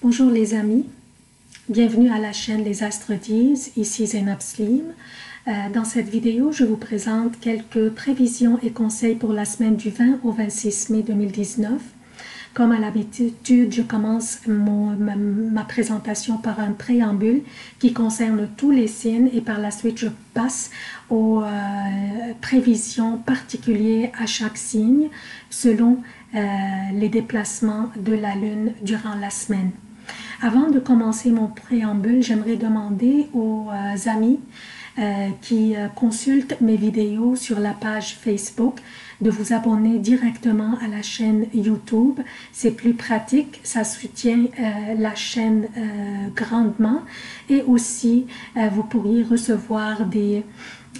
Bonjour les amis, bienvenue à la chaîne Les Astres disent, ici Zainab Slim. Dans cette vidéo, je vous présente quelques prévisions et conseils pour la semaine du 20 au 26 mai 2019. Comme à l'habitude, je commence ma présentation par un préambule qui concerne tous les signes et par la suite je passe aux prévisions particulières à chaque signe selon les déplacements de la Lune durant la semaine. Avant de commencer mon préambule, j'aimerais demander aux amis qui consultent mes vidéos sur la page Facebook de vous abonner directement à la chaîne YouTube. C'est plus pratique, ça soutient la chaîne grandement et aussi vous pourriez recevoir des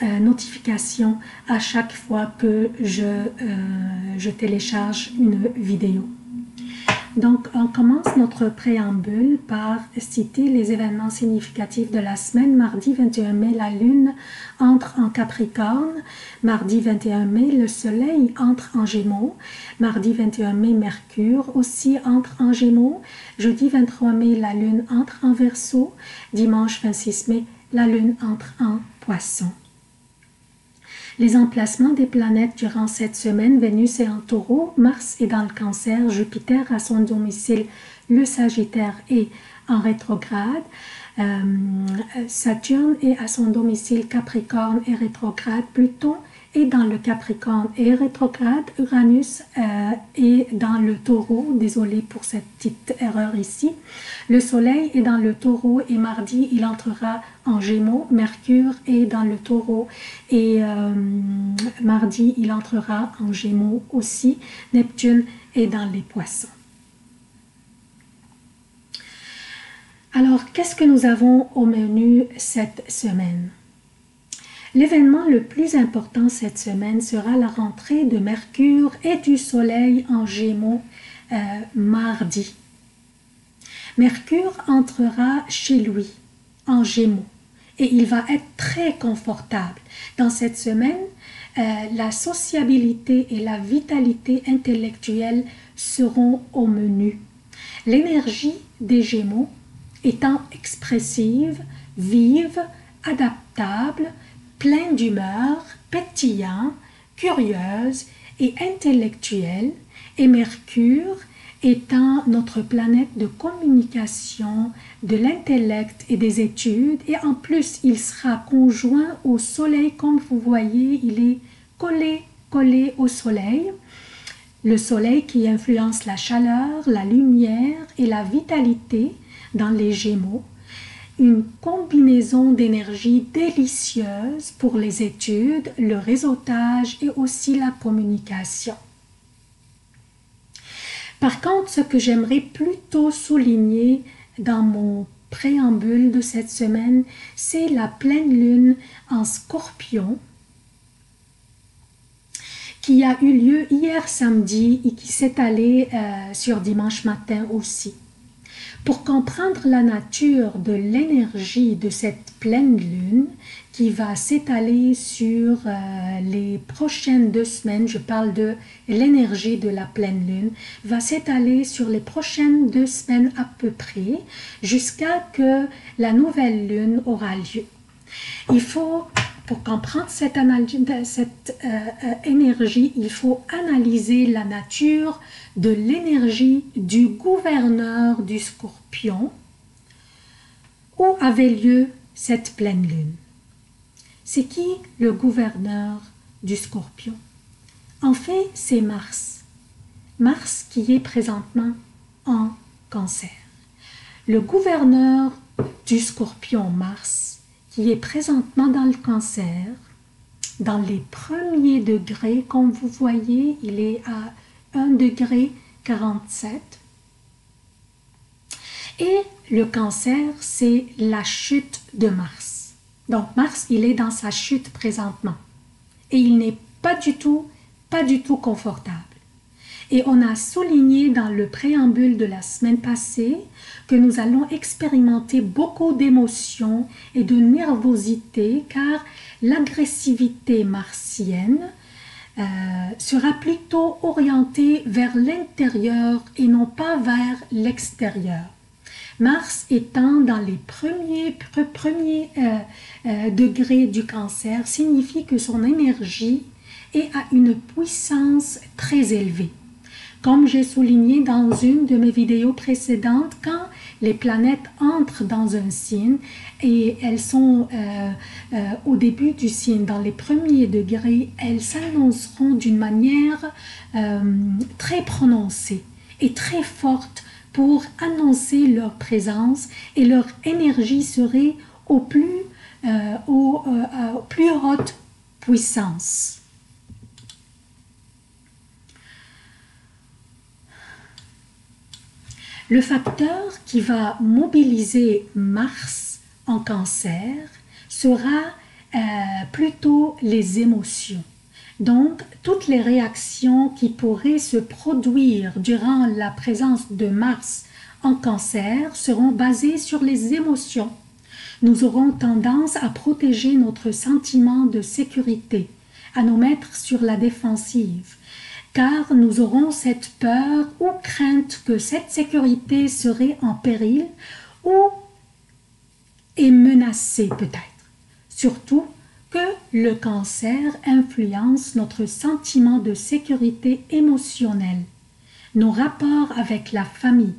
notifications à chaque fois que je télécharge une vidéo. Donc, on commence notre préambule par citer les événements significatifs de la semaine. Mardi 21 mai, la Lune entre en Capricorne. Mardi 21 mai, le Soleil entre en Gémeaux. Mardi 21 mai, Mercure aussi entre en Gémeaux. Jeudi 23 mai, la Lune entre en Verseau. Dimanche 26 mai, la Lune entre en Poisson. Les emplacements des planètes durant cette semaine: Vénus est en Taureau, Mars est dans le Cancer, Jupiter à son domicile, le Sagittaire est en rétrograde, Saturne est à son domicile Capricorne et rétrograde, Pluton est dans le Capricorne et rétrograde, Uranus est dans le Taureau, désolé pour cette petite erreur ici, le Soleil est dans le Taureau et mardi il entrera en Gémeaux, Mercure est dans le Taureau et mardi il entrera en Gémeaux aussi, Neptune est dans les Poissons. Alors, qu'est-ce que nous avons au menu cette semaine? L'événement le plus important cette semaine sera la rentrée de Mercure et du Soleil en Gémeaux mardi. Mercure entrera chez lui en Gémeaux et il va être très confortable. Dans cette semaine, la sociabilité et la vitalité intellectuelle seront au menu. L'énergie des Gémeaux étant expressive, vive, adaptable, pleine d'humeur, pétillant, curieuse et intellectuelle, et Mercure étant notre planète de communication, de l'intellect et des études, et en plus il sera conjoint au Soleil, comme vous voyez, il est collé au Soleil. Le Soleil qui influence la chaleur, la lumière et la vitalité dans les Gémeaux. Une combinaison d'énergie délicieuse pour les études, le réseautage et aussi la communication. Par contre, ce que j'aimerais plutôt souligner dans mon préambule de cette semaine, c'est la pleine lune en Scorpion qui a eu lieu hier samedi et qui s'est allée sur dimanche matin aussi. Pour comprendre la nature de l'énergie de cette pleine lune qui va s'étaler sur les prochaines 2 semaines, je parle de l'énergie de la pleine lune, va s'étaler sur les prochaines 2 semaines à peu près jusqu'à que la nouvelle lune aura lieu. Il faut, pour comprendre cette énergie, il faut analyser la nature de l'énergie du gouverneur du Scorpion où avait lieu cette pleine lune. C'est qui le gouverneur du Scorpion? En fait, c'est Mars. Mars qui est présentement en Cancer. Le gouverneur du Scorpion, Mars, qui est présentement dans le Cancer, dans les premiers degrés, comme vous voyez, il est à 1,47 degré. Et le Cancer, c'est la chute de Mars. Donc Mars, il est dans sa chute présentement. Et il n'est pas du tout confortable. Et on a souligné dans le préambule de la semaine passée que nous allons expérimenter beaucoup d'émotions et de nervosité car l'agressivité martienne sera plutôt orientée vers l'intérieur et non pas vers l'extérieur. Mars étant dans les premiers degrés du cancer signifie que son énergie est à une puissance très élevée. Comme j'ai souligné dans une de mes vidéos précédentes, quand les planètes entrent dans un signe et elles sont au début du signe, dans les premiers degrés, elles s'annonceront d'une manière très prononcée et très forte pour annoncer leur présence, et leur énergie serait au plus haute puissance. Le facteur qui va mobiliser Mars en cancer sera plutôt les émotions. Donc, toutes les réactions qui pourraient se produire durant la présence de Mars en cancer seront basées sur les émotions. Nous aurons tendance à protéger notre sentiment de sécurité, à nous mettre sur la défensive, car nous aurons cette peur ou crainte que cette sécurité serait en péril ou est menacée peut-être. Surtout que le cancer influence notre sentiment de sécurité émotionnelle, nos rapports avec la famille,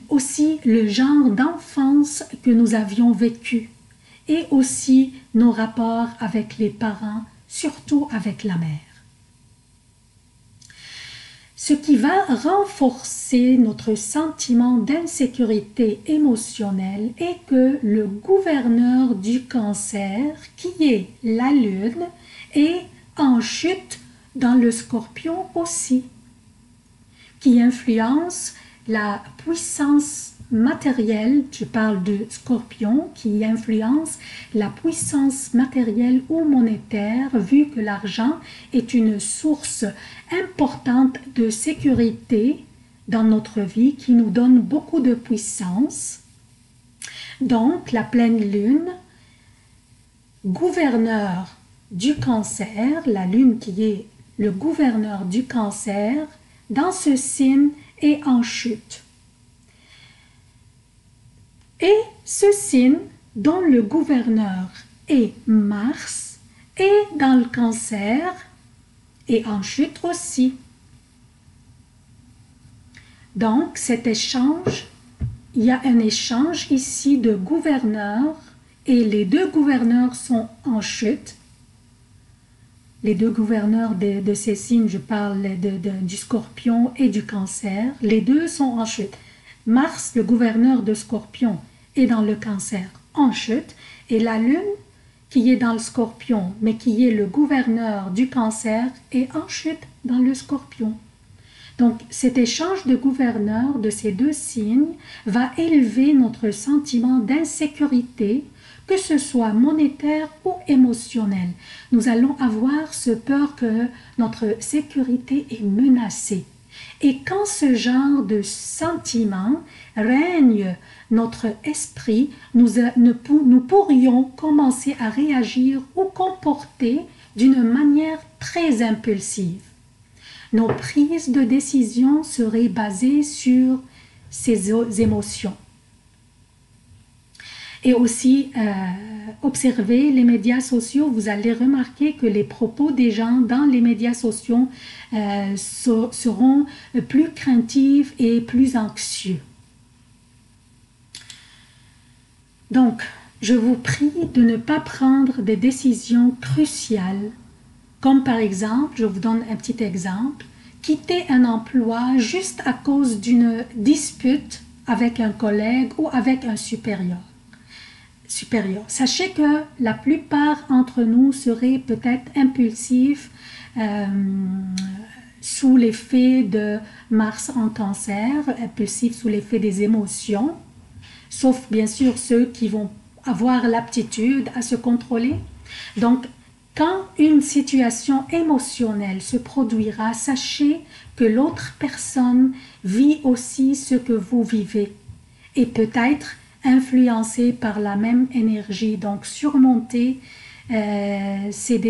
aussi le genre d'enfance que nous avions vécu et aussi nos rapports avec les parents, surtout avec la mère. Ce qui va renforcer notre sentiment d'insécurité émotionnelle est que le gouverneur du cancer, qui est la Lune, est en chute dans le Scorpion aussi, qui influence la puissance matérielle, je parle de Scorpion, qui influence la puissance matérielle ou monétaire, vu que l'argent est une source importante de sécurité dans notre vie, qui nous donne beaucoup de puissance. Donc, la pleine lune, gouverneur du cancer, la lune qui est le gouverneur du cancer, dans ce signe est en chute. Et ce signe, dont le gouverneur est Mars, est dans le cancer et en chute aussi. Donc, cet échange, il y a un échange ici de gouverneurs et les deux gouverneurs sont en chute. Les deux gouverneurs de ces signes, je parle du Scorpion et du Cancer, les deux sont en chute. Mars, le gouverneur de Scorpion, est dans le Cancer en chute, et la Lune, qui est dans le Scorpion, mais qui est le gouverneur du Cancer, est en chute dans le Scorpion. Donc, cet échange de gouverneurs de ces deux signes va élever notre sentiment d'insécurité, que ce soit monétaire ou émotionnel. Nous allons avoir ce peur que notre sécurité est menacée. Et quand ce genre de sentiment règne notre esprit, nous pourrions commencer à réagir ou comporter d'une manière très impulsive. Nos prises de décision seraient basées sur ces émotions. Et aussi, observez les médias sociaux, vous allez remarquer que les propos des gens dans les médias sociaux seront plus craintifs et plus anxieux. Donc, je vous prie de ne pas prendre des décisions cruciales, comme par exemple, je vous donne un petit exemple, quitter un emploi juste à cause d'une dispute avec un collègue ou avec un supérieur. Sachez que la plupart d'entre nous seraient peut-être impulsifs sous l'effet de Mars en Cancer, impulsifs sous l'effet des émotions, sauf bien sûr ceux qui vont avoir l'aptitude à se contrôler. Donc, quand une situation émotionnelle se produira, sachez que l'autre personne vit aussi ce que vous vivez et peut-être influencé par la même énergie. Donc, surmonter ces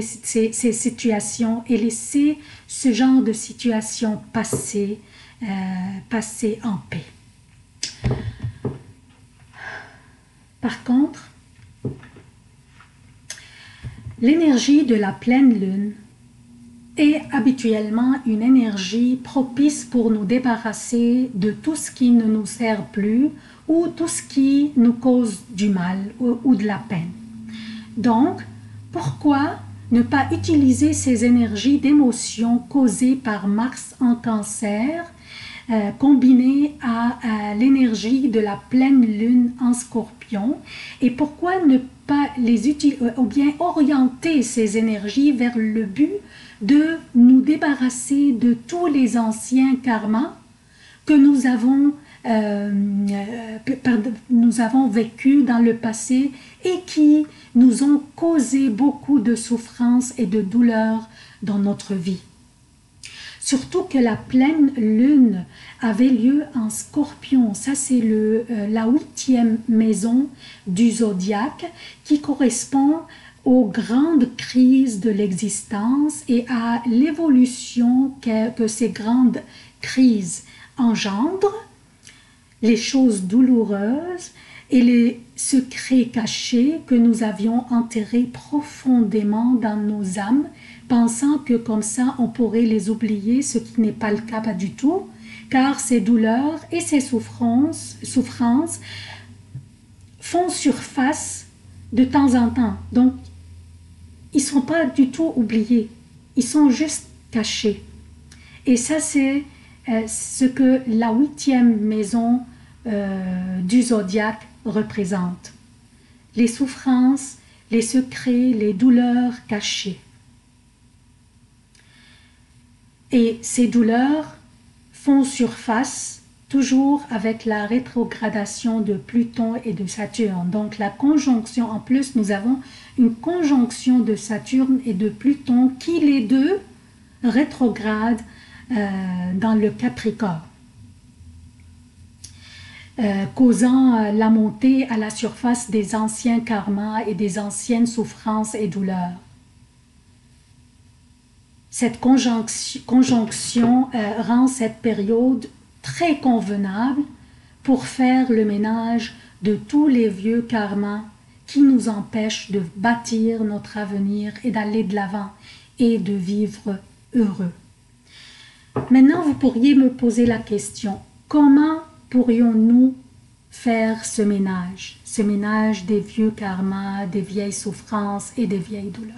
situations et laisser ce genre de situation passer en paix. Par contre, l'énergie de la pleine lune est habituellement une énergie propice pour nous débarrasser de tout ce qui ne nous sert plus ou tout ce qui nous cause du mal ou de la peine. Donc, pourquoi ne pas utiliser ces énergies d'émotion causées par Mars en Cancer, combinées à l'énergie de la pleine lune en Scorpion, et pourquoi ne pas les utiliser ou bien orienter ces énergies vers le but de nous débarrasser de tous les anciens karmas que nous avons vécus dans le passé et qui nous ont causé beaucoup de souffrance et de douleur dans notre vie. Surtout que la pleine lune avait lieu en Scorpion. Ça, c'est la 8e maison du zodiaque qui correspond aux grandes crises de l'existence et à l'évolution que ces grandes crises engendrent, les choses douloureuses et les secrets cachés que nous avions enterrés profondément dans nos âmes, pensant que comme ça on pourrait les oublier, ce qui n'est pas le cas, pas du tout, car ces douleurs et ces souffrances font surface de temps en temps. Donc, ils ne sont pas du tout oubliés, ils sont juste cachés. Et ça, c'est ce que la 8e maison du zodiaque représente. Les souffrances, les secrets, les douleurs cachées. Et ces douleurs font surface toujours avec la rétrogradation de Pluton et de Saturne. Donc la conjonction, en plus nous avons une conjonction de Saturne et de Pluton qui les deux rétrogradent dans le Capricorne, causant la montée à la surface des anciens karmas et des anciennes souffrances et douleurs. Cette conjonction rend cette période très convenable pour faire le ménage de tous les vieux karmas qui nous empêchent de bâtir notre avenir et d'aller de l'avant et de vivre heureux. Maintenant, vous pourriez me poser la question, comment pourrions-nous faire ce ménage des vieux karmas, des vieilles souffrances et des vieilles douleurs?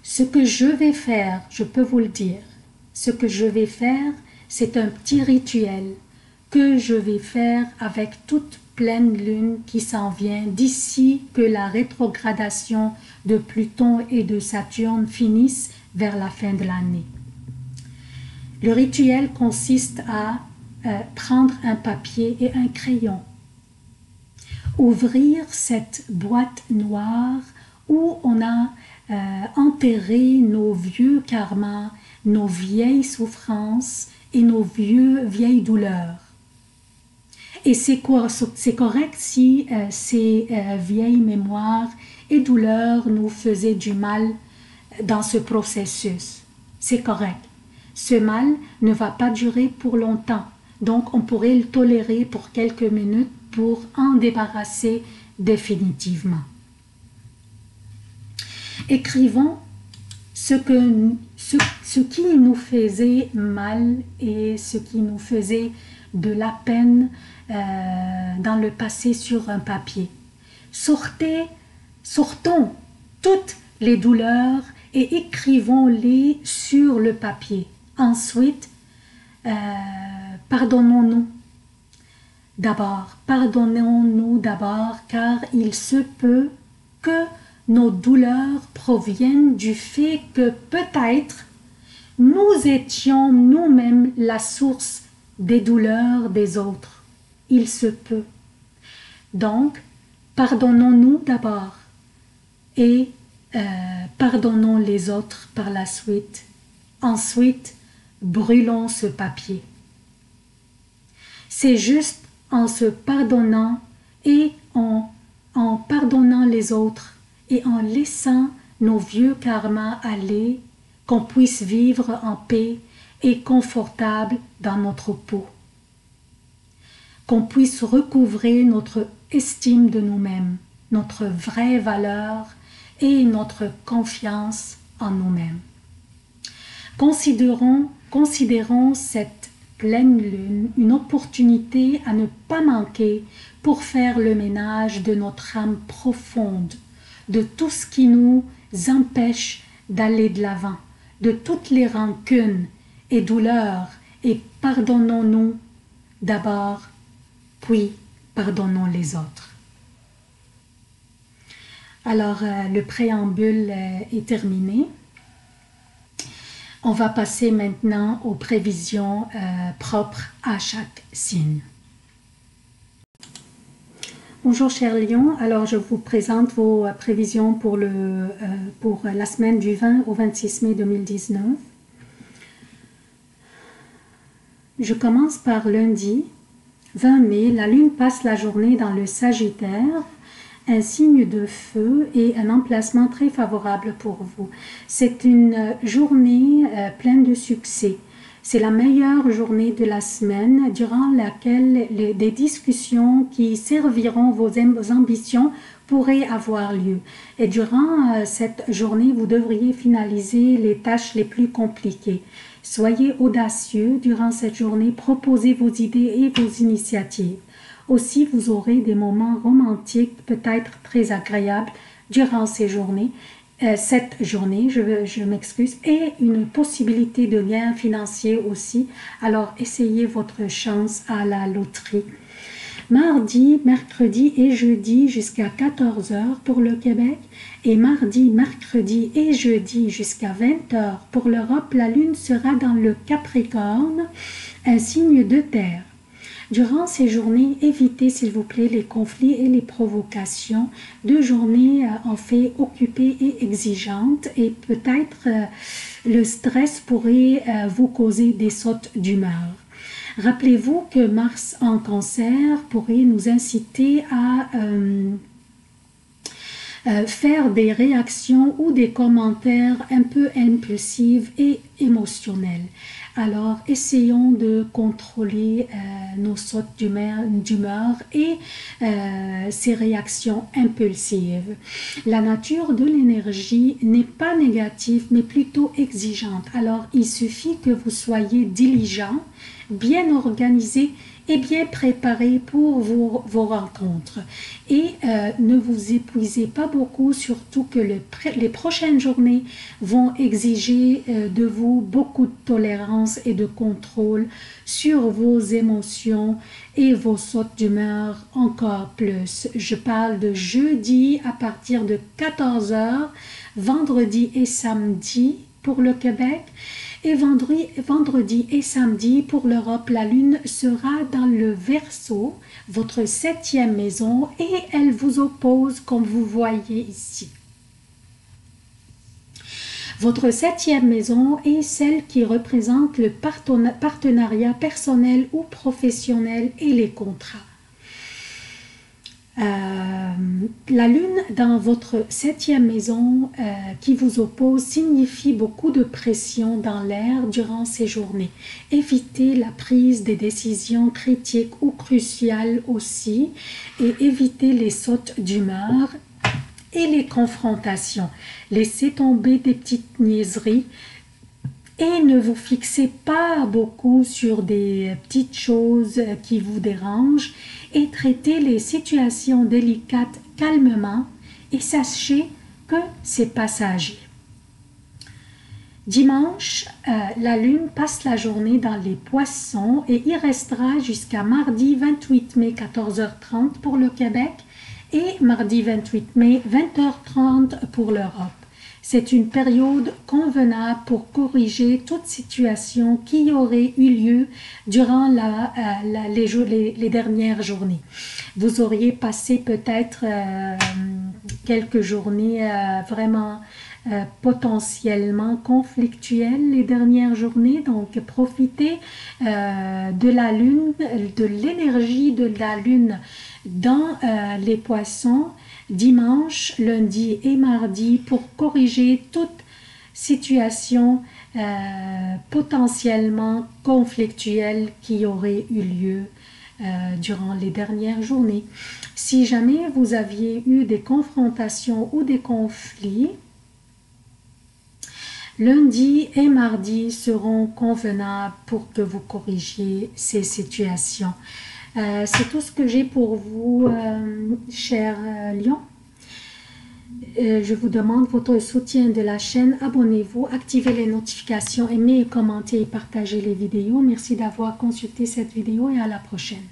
Ce que je vais faire, je peux vous le dire, ce que je vais faire, c'est un petit rituel que je vais faire avec toute pleine lune qui s'en vient d'ici que la rétrogradation de Pluton et de Saturne finisse vers la fin de l'année. Le rituel consiste à prendre un papier et un crayon, ouvrir cette boîte noire où on a enterré nos vieux karmas, nos vieilles souffrances et nos vieilles douleurs. Et c'est correct si ces vieilles mémoires et douleurs nous faisaient du mal dans ce processus. C'est correct. Ce mal ne va pas durer pour longtemps. Donc, on pourrait le tolérer pour quelques minutes pour en débarrasser définitivement. Écrivons ce qui nous faisait mal et ce qui nous faisait de la peine dans le passé sur un papier. Sortons toutes les douleurs et écrivons-les sur le papier. Ensuite, pardonnons-nous d'abord, car il se peut que nos douleurs proviennent du fait que peut-être nous étions nous-mêmes la source des douleurs des autres. Il se peut. Donc, pardonnons-nous d'abord et pardonnons les autres par la suite. Ensuite, brûlons ce papier. C'est juste en se pardonnant et en pardonnant les autres et en laissant nos vieux karmas aller qu'on puisse vivre en paix et confortable dans notre peau. qu'on puisse recouvrer notre estime de nous-mêmes, notre vraie valeur et notre confiance en nous-mêmes. Considérons cette pleine lune une opportunité à ne pas manquer pour faire le ménage de notre âme profonde, de tout ce qui nous empêche d'aller de l'avant, de toutes les rancunes et douleurs, et pardonnons-nous d'abord, puis pardonnons les autres. Alors, le préambule est terminé. On va passer maintenant aux prévisions propres à chaque signe. Bonjour chers lions, alors je vous présente vos prévisions pour la semaine du 20 au 26 mai 2019. Je commence par lundi 20 mai, la lune passe la journée dans le Sagittaire, un signe de feu et un emplacement très favorable pour vous. C'est une journée pleine de succès. C'est la meilleure journée de la semaine durant laquelle des discussions qui serviront vos ambitions pourraient avoir lieu. Et durant cette journée, vous devriez finaliser les tâches les plus compliquées. Soyez audacieux durant cette journée, proposez vos idées et vos initiatives. Aussi, vous aurez des moments romantiques, peut-être très agréables, durant cette journée, je m'excuse, et une possibilité de gain financier aussi. Alors, essayez votre chance à la loterie. Mardi, mercredi et jeudi jusqu'à 14 h pour le Québec et mardi, mercredi et jeudi jusqu'à 20 h pour l'Europe, la lune sera dans le Capricorne, un signe de terre. Durant ces journées, évitez s'il vous plaît les conflits et les provocations. Deux journées en fait occupées et exigeantes et peut-être le stress pourrait vous causer des sautes d'humeur. Rappelez-vous que Mars en Cancer pourrait nous inciter à faire des réactions ou des commentaires un peu impulsifs et émotionnels. Alors, essayons de contrôler nos sautes d'humeur et ces réactions impulsives. La nature de l'énergie n'est pas négative, mais plutôt exigeante. Alors, il suffit que vous soyez diligent, bien organisé et bien préparé pour vos rencontres. Et ne vous épuisez pas beaucoup, surtout que les prochaines journées vont exiger de vous beaucoup de tolérance et de contrôle sur vos émotions et vos sautes d'humeur encore plus. Je parle de jeudi à partir de 14 h, vendredi et samedi pour le Québec. Et vendredi et samedi pour l'Europe, la lune sera dans le Verseau, votre 7e maison, et elle vous oppose comme vous voyez ici. Votre 7e maison est celle qui représente le partenariat personnel ou professionnel et les contrats. La lune dans votre 7e maison qui vous oppose signifie beaucoup de pression dans l'air durant ces journées. Évitez la prise des décisions critiques ou cruciales aussi et évitez les sautes d'humeur et les confrontations. Laissez tomber des petites niaiseries et ne vous fixez pas beaucoup sur des petites choses qui vous dérangent et traitez les situations délicates calmement et sachez que c'est passager. Dimanche, la lune passe la journée dans les poissons et y restera jusqu'à mardi 28 mai 14 h 30 pour le Québec et mardi 28 mai 20 h 30 pour l'Europe. C'est une période convenable pour corriger toute situation qui aurait eu lieu durant les dernières journées. Vous auriez passé peut-être quelques journées vraiment potentiellement conflictuelles les dernières journées, donc profitez de la lune, de l'énergie de la lune dans les poissons dimanche, lundi et mardi pour corriger toute situation potentiellement conflictuelle qui aurait eu lieu durant les dernières journées. Si jamais vous aviez eu des confrontations ou des conflits, lundi et mardi seront convenables pour que vous corrigiez ces situations. C'est tout ce que j'ai pour vous, chers lions. Je vous demande votre soutien de la chaîne. Abonnez-vous, activez les notifications, aimez, commentez et partagez les vidéos. Merci d'avoir consulté cette vidéo et à la prochaine.